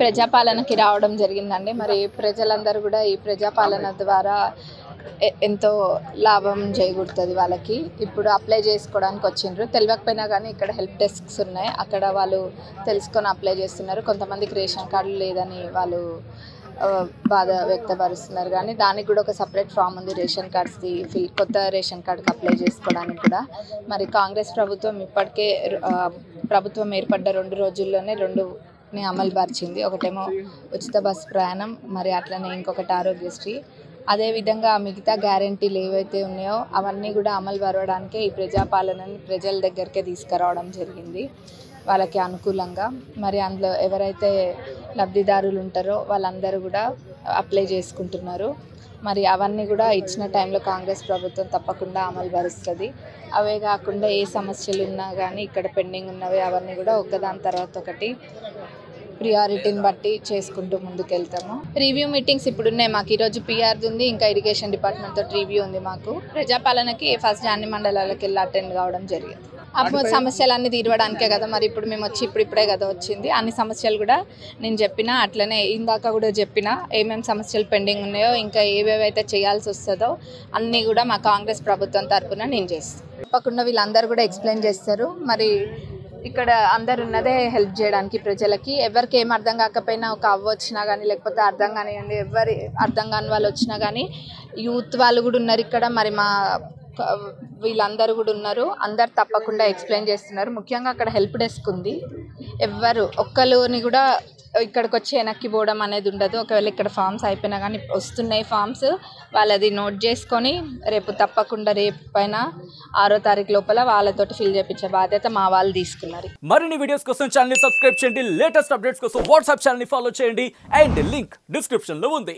ప్రజాపాలనకి రావడం జరిగిందండి. మరి ప్రజలందరూ కూడా ఈ ప్రజాపాలన ద్వారా ఎంతో లాభం చేకూరుతుంది వాళ్ళకి. ఇప్పుడు అప్లై చేసుకోవడానికి వచ్చిండ్రు, తెలియకపోయినా కానీ ఇక్కడ హెల్ప్ డెస్క్స్ ఉన్నాయి, అక్కడ వాళ్ళు తెలుసుకొని అప్లై చేస్తున్నారు. కొంతమందికి రేషన్ కార్డులు లేదని వాళ్ళు బాధ వ్యక్తపరుస్తున్నారు, కానీ దానికి కూడా ఒక సపరేట్ ఫామ్ ఉంది రేషన్ కార్డ్స్ది, కొత్త రేషన్ కార్డుకి అప్లై చేసుకోవడానికి కూడా. మరి కాంగ్రెస్ ప్రభుత్వం ఇప్పటికే ప్రభుత్వం ఏర్పడ్డ 2 రోజుల్లోనే 2ని అమలు పరిచింది. ఒకటేమో ఉచిత బస్సు ప్రయాణం, మరి అట్లనే ఇంకొకటి ఆరోగ్యశ్రీ. అదేవిధంగా మిగతా గ్యారెంటీలు ఏవైతే ఉన్నాయో అవన్నీ కూడా అమలు పరవడానికే ఈ ప్రజాపాలనని ప్రజల దగ్గరికే తీసుకురావడం జరిగింది వాళ్ళకి అనుకూలంగా. మరి అందులో ఎవరైతే లబ్ధిదారులు ఉంటారో వాళ్ళందరూ కూడా అప్లై చేసుకుంటున్నారు. మరి అవన్నీ కూడా ఇచ్చిన టైంలో కాంగ్రెస్ ప్రభుత్వం తప్పకుండా అమలు పరుస్తుంది. అవే కాకుండా ఏ సమస్యలు ఉన్నా కానీ ఇక్కడ పెండింగ్ ఉన్నవి అవన్నీ కూడా ఒకదాని తర్వాత ఒకటి ప్రియారిటీని బట్టి చేసుకుంటూ ముందుకెళ్తాము. రివ్యూ మీటింగ్స్ ఇప్పుడు ఉన్నాయి మాకు. ఈరోజు పిఆర్ది ఉంది, ఇంకా ఇరిగేషన్ డిపార్ట్మెంట్ తోటి రివ్యూ ఉంది మాకు. ప్రజాపాలనకి ఫస్ట్ అన్ని మండలాలకు వెళ్ళి అటెండ్ కావడం జరిగింది. అప్పుడు సమస్యలన్నీ తీరవడానికే కదా మరి ఇప్పుడు మేము వచ్చి ఇప్పుడే కదా వచ్చింది. అన్ని సమస్యలు కూడా నేను చెప్పిన, అట్లనే ఇందాక కూడా చెప్పిన ఏమేమి సమస్యలు పెండింగ్ ఉన్నాయో ఇంకా ఏవేవైతే చేయాల్సి వస్తుందో అన్నీ కూడా మా కాంగ్రెస్ ప్రభుత్వం తరఫున నేను చేస్తాను. తప్పకుండా వీళ్ళందరూ కూడా ఎక్స్ప్లెయిన్ చేస్తారు. మరి ఇక్కడ అందరు ఉన్నదే హెల్ప్ చేయడానికి ప్రజలకి. ఎవరికి ఏం అర్థం కాకపోయినా ఒక అవ్వ వచ్చినా కానీ, లేకపోతే అర్థం కానివ్వండి, ఎవరి అర్థం కాని వాళ్ళు వచ్చినా కానీ, యూత్ వాళ్ళు కూడా ఉన్నారు ఇక్కడ. మరి మా వీళ్ళందరూ కూడా ఉన్నారు, అందరు తప్పకుండా ఎక్స్ప్లెయిన్ చేస్తున్నారు. ముఖ్యంగా అక్కడ హెల్ప్ డెస్క్ ఉంది. ఎవ్వరు ఒక్కరిని కూడా ఇక్కడికి వచ్చి వెనక్కి పోవడం అనేది ఉండదు. ఒకవేళ ఇక్కడ ఫామ్స్ అయిపోయినా కానీ వస్తున్నాయి ఫామ్స్, వాళ్ళది నోట్ చేసుకొని రేపు తప్పకుండా రేపు పైన 6వ తారీఖు లోపల వాళ్ళతోటి ఫిల్ చేయించే బాధ్యత మా వాళ్ళు తీసుకున్నారు. మరిన్ని వీడియోస్ కోసం ఛానల్ ని సబ్స్క్రైబ్ చేయండి, లేటెస్ట్ అప్డేట్స్ కోసం వాట్సాప్ ఛానల్ ని ఫాలో చేయండి, అండ్ లింక్ డిస్క్రిప్షన్ లో ఉంది.